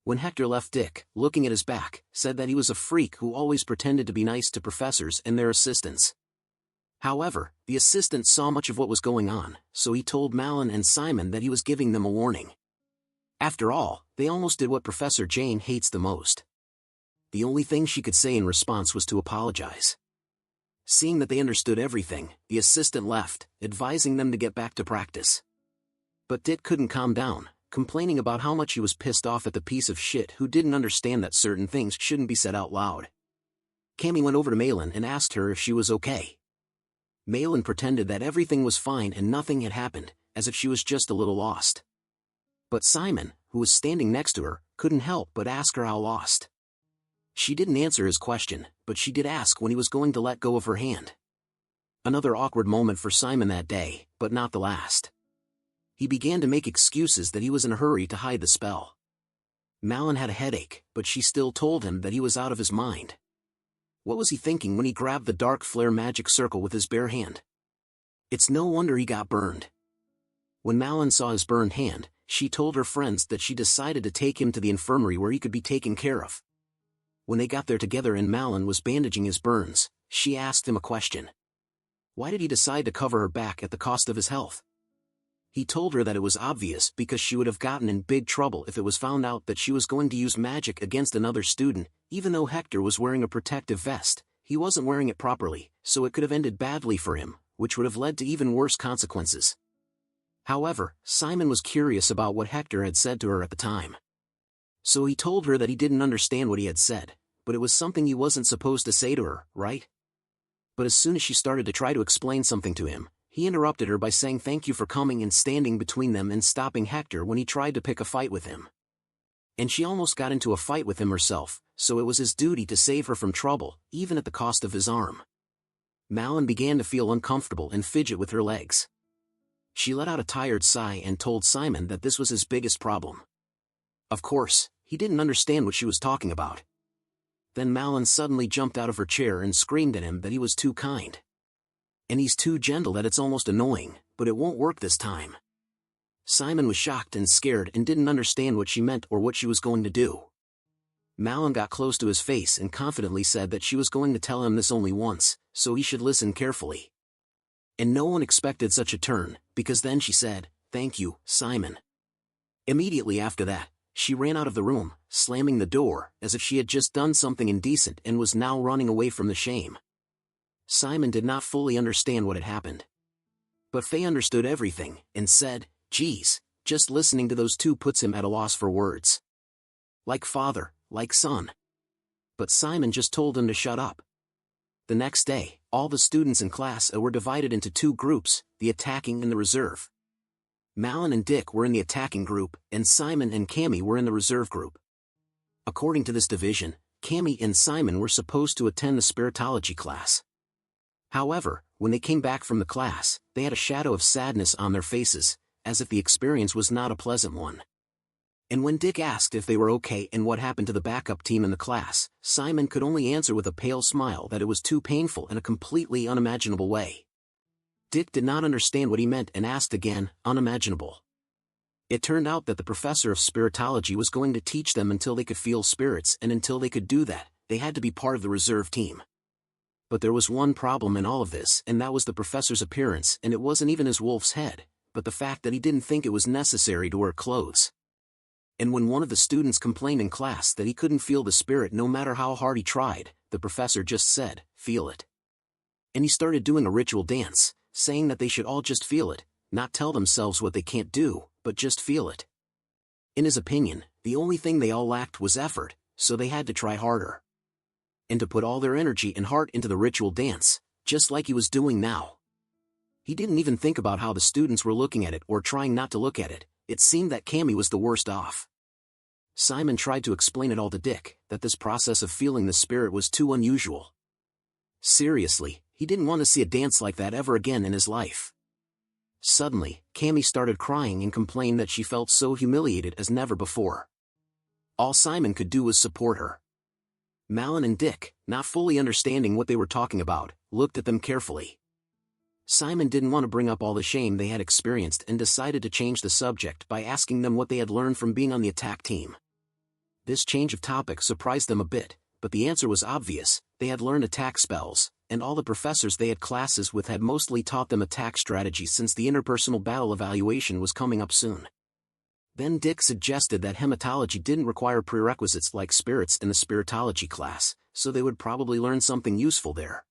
When Hector left, Dick, looking at his back, said that he was a freak who always pretended to be nice to professors and their assistants. However, the assistant saw much of what was going on, so he told Malin and Simon that he was giving them a warning. After all, they almost did what Professor Jane hates the most. The only thing she could say in response was to apologize. Seeing that they understood everything, the assistant left, advising them to get back to practice. But Dick couldn't calm down, complaining about how much he was pissed off at the piece of shit who didn't understand that certain things shouldn't be said out loud. Cammy went over to Malin and asked her if she was okay. Malin pretended that everything was fine and nothing had happened, as if she was just a little lost. But Simon, who was standing next to her, couldn't help but ask her how lost. She didn't answer his question, but she did ask when he was going to let go of her hand. Another awkward moment for Simon that day, but not the last. He began to make excuses that he was in a hurry to hide the spell. Malin had a headache, but she still told him that he was out of his mind. What was he thinking when he grabbed the dark flare magic circle with his bare hand? It's no wonder he got burned. When Malin saw his burned hand, she told her friends that she decided to take him to the infirmary where he could be taken care of. When they got there together and Malin was bandaging his burns, she asked him a question. Why did he decide to cover her back at the cost of his health? He told her that it was obvious because she would have gotten in big trouble if it was found out that she was going to use magic against another student. Even though Hector was wearing a protective vest, he wasn't wearing it properly, so it could have ended badly for him, which would have led to even worse consequences. However, Simon was curious about what Hector had said to her at the time. So he told her that he didn't understand what he had said, but it was something he wasn't supposed to say to her, right? But as soon as she started to try to explain something to him, he interrupted her by saying thank you for coming and standing between them and stopping Hector when he tried to pick a fight with him. And she almost got into a fight with him herself, so it was his duty to save her from trouble, even at the cost of his arm. Malin began to feel uncomfortable and fidget with her legs. She let out a tired sigh and told Simon that this was his biggest problem. Of course, he didn't understand what she was talking about. Then Malin suddenly jumped out of her chair and screamed at him that he was too kind. And he's too gentle that it's almost annoying, but it won't work this time. Simon was shocked and scared and didn't understand what she meant or what she was going to do. Malin got close to his face and confidently said that she was going to tell him this only once, so he should listen carefully. And no one expected such a turn, because then she said, "Thank you, Simon." Immediately after that, she ran out of the room, slamming the door, as if she had just done something indecent and was now running away from the shame. Simon did not fully understand what had happened. But Faye understood everything, and said, "Geez, just listening to those two puts him at a loss for words. Like father, like son." But Simon just told him to shut up. The next day, all the students in class were divided into two groups, the attacking and the reserve. Malin and Dick were in the attacking group, and Simon and Cammy were in the reserve group. According to this division, Cammy and Simon were supposed to attend the spiritology class. However, when they came back from the class, they had a shadow of sadness on their faces, as if the experience was not a pleasant one. And when Dick asked if they were okay and what happened to the backup team in the class, Simon could only answer with a pale smile that it was too painful in a completely unimaginable way. Dick did not understand what he meant and asked again, unimaginable. It turned out that the professor of spiritology was going to teach them until they could feel spirits, and until they could do that, they had to be part of the reserve team. But there was one problem in all of this, and that was the professor's appearance, and it wasn't even his wolf's head, but the fact that he didn't think it was necessary to wear clothes. And when one of the students complained in class that he couldn't feel the spirit no matter how hard he tried, the professor just said, "Feel it." And he started doing a ritual dance, saying that they should all just feel it, not tell themselves what they can't do, but just feel it. In his opinion, the only thing they all lacked was effort, so they had to try harder. And to put all their energy and heart into the ritual dance, just like he was doing now. He didn't even think about how the students were looking at it or trying not to look at it. It seemed that Cammy was the worst off. Simon tried to explain it all to Dick, that this process of feeling the spirit was too unusual. Seriously, he didn't want to see a dance like that ever again in his life. Suddenly, Cammy started crying and complained that she felt so humiliated as never before. All Simon could do was support her. Malin and Dick, not fully understanding what they were talking about, looked at them carefully. Simon didn't want to bring up all the shame they had experienced and decided to change the subject by asking them what they had learned from being on the attack team. This change of topic surprised them a bit, but the answer was obvious. They had learned attack spells, and all the professors they had classes with had mostly taught them attack strategies since the interpersonal battle evaluation was coming up soon. Then Dick suggested that hematology didn't require prerequisites like spirits in the spiritology class, so they would probably learn something useful there.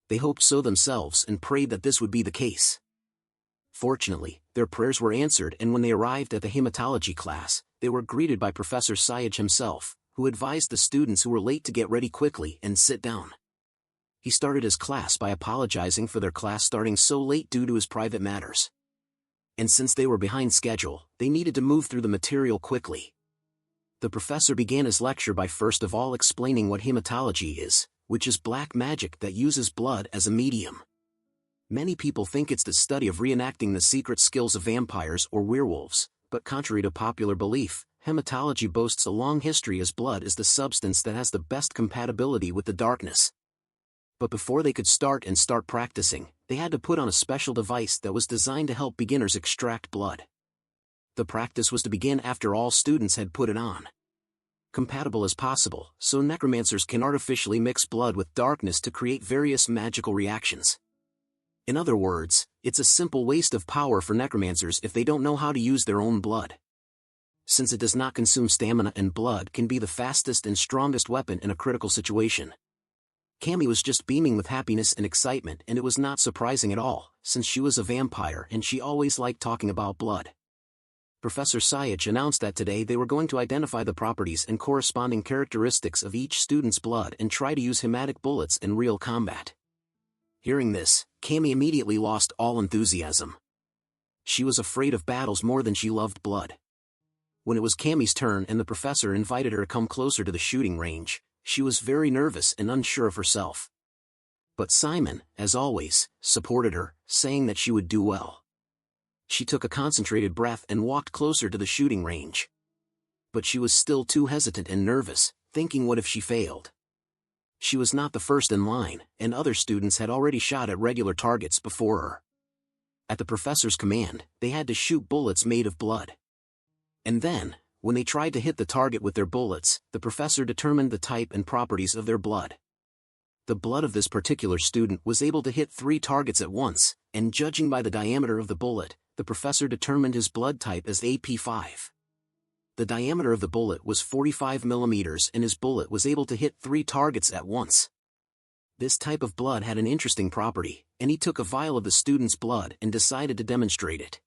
They hoped so themselves and prayed that this would be the case. Fortunately, their prayers were answered, and when they arrived at the hematology class, they were greeted by Professor Sayaj himself, who advised the students who were late to get ready quickly and sit down. He started his class by apologizing for their class starting so late due to his private matters. And since they were behind schedule, they needed to move through the material quickly. The professor began his lecture by first of all explaining what hematology is, which is black magic that uses blood as a medium. Many people think it's the study of reenacting the secret skills of vampires or werewolves, but contrary to popular belief, hematology boasts a long history as blood is the substance that has the best compatibility with the darkness. But before they could start practicing, they had to put on a special device that was designed to help beginners extract blood. The practice was to begin after all students had put it on. Compatible as possible, so necromancers can artificially mix blood with darkness to create various magical reactions. In other words, it's a simple waste of power for necromancers if they don't know how to use their own blood. Since it does not consume stamina, and blood can be the fastest and strongest weapon in a critical situation. Cammy was just beaming with happiness and excitement, and it was not surprising at all, since she was a vampire and she always liked talking about blood. Professor Sayaj announced that today they were going to identify the properties and corresponding characteristics of each student's blood and try to use hematic bullets in real combat. Hearing this, Cammy immediately lost all enthusiasm. She was afraid of battles more than she loved blood. When it was Cammy's turn and the professor invited her to come closer to the shooting range, she was very nervous and unsure of herself. But Simon, as always, supported her, saying that she would do well. She took a concentrated breath and walked closer to the shooting range. But she was still too hesitant and nervous, thinking what if she failed. She was not the first in line, and other students had already shot at regular targets before her. At the professor's command, they had to shoot bullets made of blood. And then, when they tried to hit the target with their bullets, the professor determined the type and properties of their blood. The blood of this particular student was able to hit 3 targets at once, and judging by the diameter of the bullet, the professor determined his blood type as AP5. The diameter of the bullet was 45 millimeters and his bullet was able to hit 3 targets at once. This type of blood had an interesting property, and he took a vial of the student's blood and decided to demonstrate it.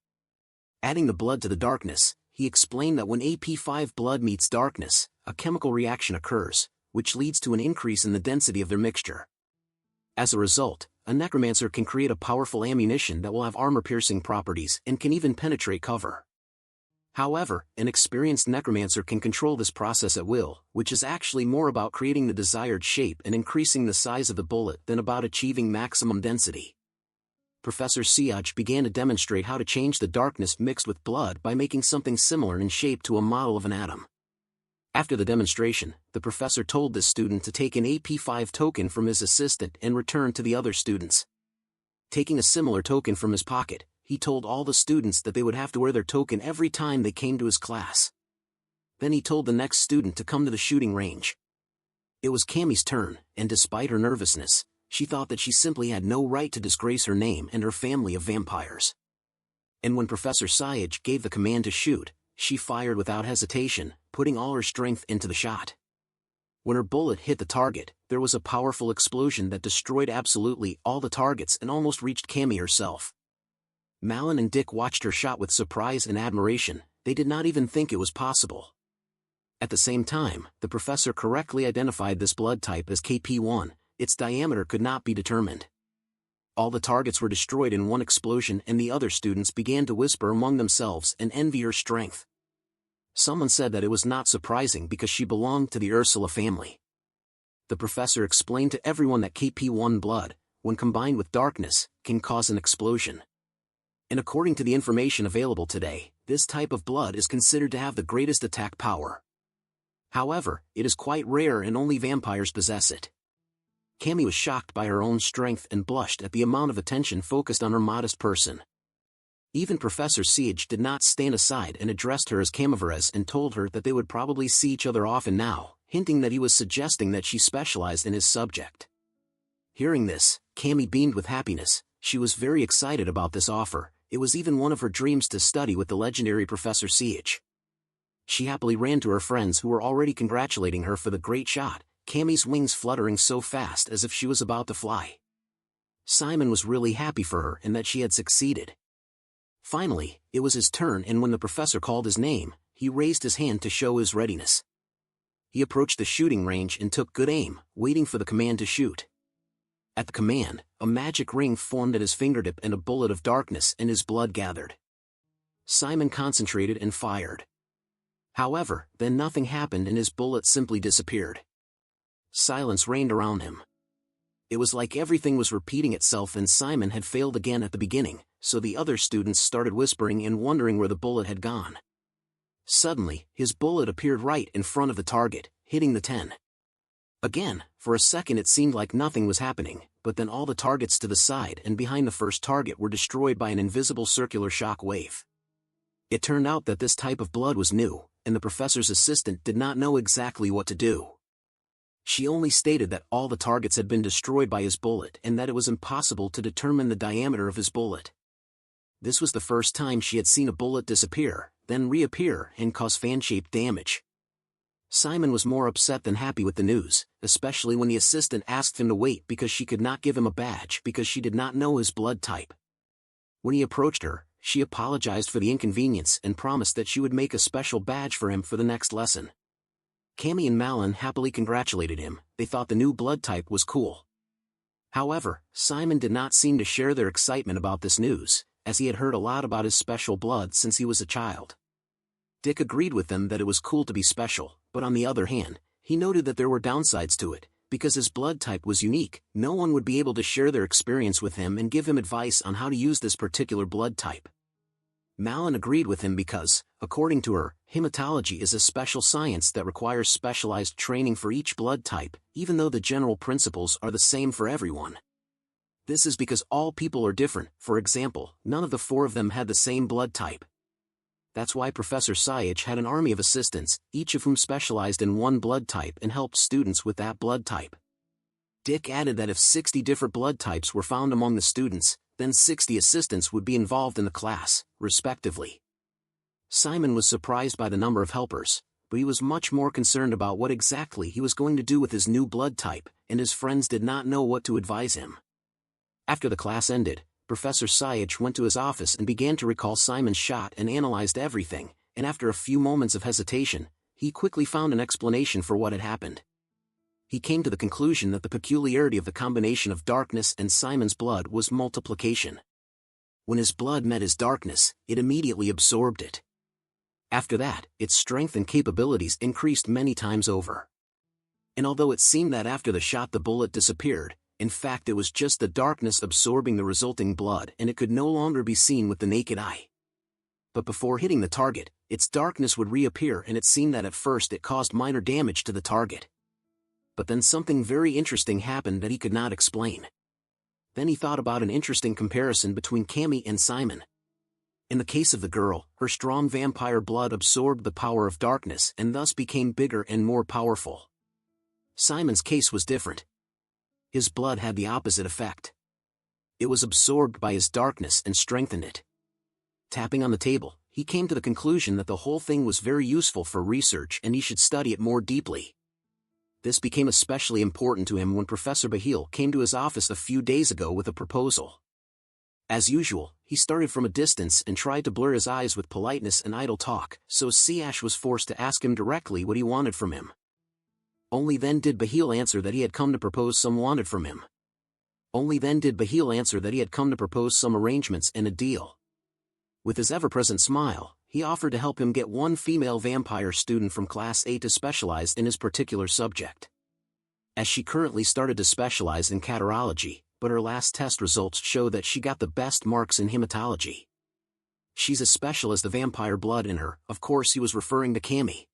Adding the blood to the darkness, he explained that when AP5 blood meets darkness, a chemical reaction occurs, which leads to an increase in the density of their mixture. As a result, a necromancer can create a powerful ammunition that will have armor-piercing properties and can even penetrate cover. However, an experienced necromancer can control this process at will, which is actually more about creating the desired shape and increasing the size of the bullet than about achieving maximum density. Professor Sayaj began to demonstrate how to change the darkness mixed with blood by making something similar in shape to a model of an atom. After the demonstration, the professor told this student to take an AP5 token from his assistant and return to the other students. Taking a similar token from his pocket, he told all the students that they would have to wear their token every time they came to his class. Then he told the next student to come to the shooting range. It was Cammy's turn, and despite her nervousness, she thought that she simply had no right to disgrace her name and her family of vampires. And when Professor Sayaj gave the command to shoot, she fired without hesitation, putting all her strength into the shot. When her bullet hit the target, there was a powerful explosion that destroyed absolutely all the targets and almost reached Cammy herself. Malin and Dick watched her shot with surprise and admiration. They did not even think it was possible. At the same time, the professor correctly identified this blood type as KP1, its diameter could not be determined. All the targets were destroyed in one explosion, and the other students began to whisper among themselves and envy her strength. Someone said that it was not surprising because she belonged to the Ursula family. The professor explained to everyone that KP1 blood, when combined with darkness, can cause an explosion. And according to the information available today, this type of blood is considered to have the greatest attack power. However, it is quite rare and only vampires possess it. Cammy was shocked by her own strength and blushed at the amount of attention focused on her modest person. Even Professor Siege did not stand aside and addressed her as Camivarez and told her that they would probably see each other often now, hinting that he was suggesting that she specialized in his subject. Hearing this, Cammy beamed with happiness. She was very excited about this offer. It was even one of her dreams to study with the legendary Professor Siege. She happily ran to her friends who were already congratulating her for the great shot, Cammy's wings fluttering so fast as if she was about to fly. Simon was really happy for her and that she had succeeded. Finally, it was his turn, and when the professor called his name, he raised his hand to show his readiness. He approached the shooting range and took good aim, waiting for the command to shoot. At the command, a magic ring formed at his fingertip and a bullet of darkness and his blood gathered. Simon concentrated and fired. However, then nothing happened and his bullet simply disappeared. Silence reigned around him. It was like everything was repeating itself, and Simon had failed again at the beginning, so the other students started whispering and wondering where the bullet had gone. Suddenly, his bullet appeared right in front of the target, hitting the 10. Again, for a second it seemed like nothing was happening, but then all the targets to the side and behind the first target were destroyed by an invisible circular shock wave. It turned out that this type of blood was new, and the professor's assistant did not know exactly what to do. She only stated that all the targets had been destroyed by his bullet and that it was impossible to determine the diameter of his bullet. This was the first time she had seen a bullet disappear, then reappear and cause fan-shaped damage. Simon was more upset than happy with the news, especially when the assistant asked him to wait because she could not give him a badge because she did not know his blood type. When he approached her, she apologized for the inconvenience and promised that she would make a special badge for him for the next lesson. Cammy and Malin happily congratulated him. They thought the new blood type was cool. However, Simon did not seem to share their excitement about this news, as he had heard a lot about his special blood since he was a child. Dick agreed with them that it was cool to be special, but on the other hand, he noted that there were downsides to it. Because his blood type was unique, no one would be able to share their experience with him and give him advice on how to use this particular blood type. Malin agreed with him because, according to her, hematology is a special science that requires specialized training for each blood type, even though the general principles are the same for everyone. This is because all people are different. For example, none of the 4 of them had the same blood type. That's why Professor Siege had an army of assistants, each of whom specialized in one blood type and helped students with that blood type. Dick added that if 60 different blood types were found among the students, then 60 assistants would be involved in the class, respectively. Simon was surprised by the number of helpers, but he was much more concerned about what exactly he was going to do with his new blood type, and his friends did not know what to advise him. After the class ended, Professor Siege went to his office and began to recall Simon's shot and analyzed everything, and after a few moments of hesitation, he quickly found an explanation for what had happened. He came to the conclusion that the peculiarity of the combination of darkness and Simon's blood was multiplication. When his blood met his darkness, it immediately absorbed it. After that, its strength and capabilities increased many times over. And although it seemed that after the shot the bullet disappeared, in fact it was just the darkness absorbing the resulting blood and it could no longer be seen with the naked eye. But before hitting the target, its darkness would reappear, and it seemed that at first it caused minor damage to the target. But then something very interesting happened that he could not explain. Then he thought about an interesting comparison between Cammy and Simon. In the case of the girl, her strong vampire blood absorbed the power of darkness and thus became bigger and more powerful. Simon's case was different. His blood had the opposite effect. It was absorbed by his darkness and strengthened it. Tapping on the table, he came to the conclusion that the whole thing was very useful for research and he should study it more deeply. This became especially important to him when Professor Bahil came to his office a few days ago with a proposal. As usual, he started from a distance and tried to blur his eyes with politeness and idle talk, so Siash was forced to ask him directly what he wanted from him. Only then did Bahil answer that he had come to propose some wanted from him. Only then did Bahil answer that he had come to propose some arrangements and a deal. With his ever-present smile, he offered to help him get one female vampire student from Class A to specialize in his particular subject. As she currently started to specialize in catarrhology, but her last test results show that she got the best marks in hematology. She's as special as the vampire blood in her. Of course he was referring to Cammy.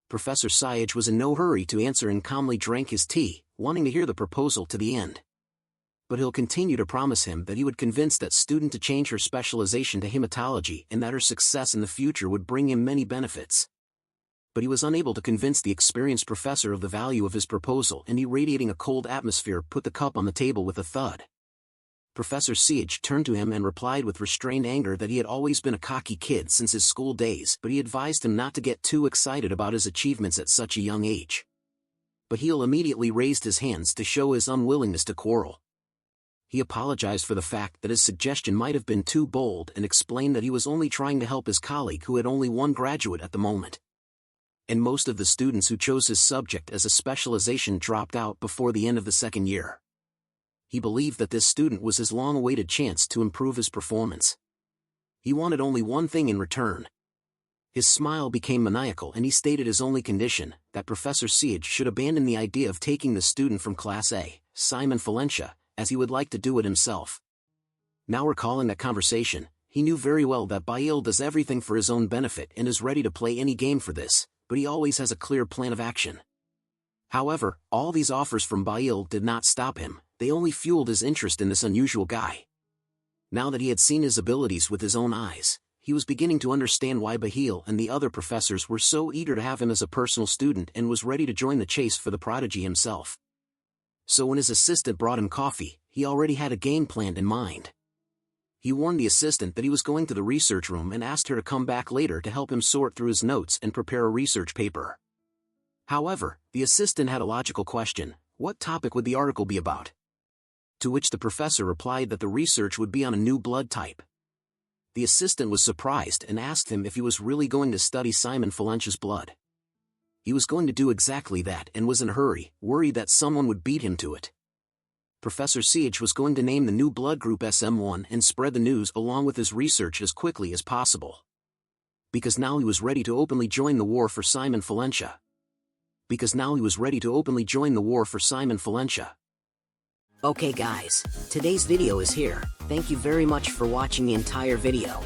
Professor Syage was in no hurry to answer and calmly drank his tea, wanting to hear the proposal to the end. But he'll continue to promise him that he would convince that student to change her specialization to hematology and that her success in the future would bring him many benefits. But he was unable to convince the experienced professor of the value of his proposal, and irradiating a cold atmosphere put the cup on the table with a thud. Professor Syage turned to him and replied with restrained anger that he had always been a cocky kid since his school days, but he advised him not to get too excited about his achievements at such a young age. Bahil immediately raised his hands to show his unwillingness to quarrel. He apologized for the fact that his suggestion might have been too bold and explained that he was only trying to help his colleague who had only one graduate at the moment. And most of the students who chose his subject as a specialization dropped out before the end of the second year. He believed that this student was his long-awaited chance to improve his performance. He wanted only one thing in return. His smile became maniacal and he stated his only condition, that Professor Syage should abandon the idea of taking the student from Class A, Simon Valencia, as he would like to do it himself. Now recalling that conversation, he knew very well that Bahil does everything for his own benefit and is ready to play any game for this, but he always has a clear plan of action. However, all these offers from Bahil did not stop him, they only fueled his interest in this unusual guy. Now that he had seen his abilities with his own eyes, he was beginning to understand why Bahil and the other professors were so eager to have him as a personal student and was ready to join the chase for the prodigy himself. So when his assistant brought him coffee, he already had a game plan in mind. He warned the assistant that he was going to the research room and asked her to come back later to help him sort through his notes and prepare a research paper. However, the assistant had a logical question: what topic would the article be about? To which the professor replied that the research would be on a new blood type. The assistant was surprised and asked him if he was really going to study Simon Valencia's blood. He was going to do exactly that and was in a hurry, worried that someone would beat him to it. Professor Syage was going to name the new blood group SM1 and spread the news along with his research as quickly as possible. Because now he was ready to openly join the war for Simon Valencia. Okay guys, today's video is here. Thank you very much for watching the entire video.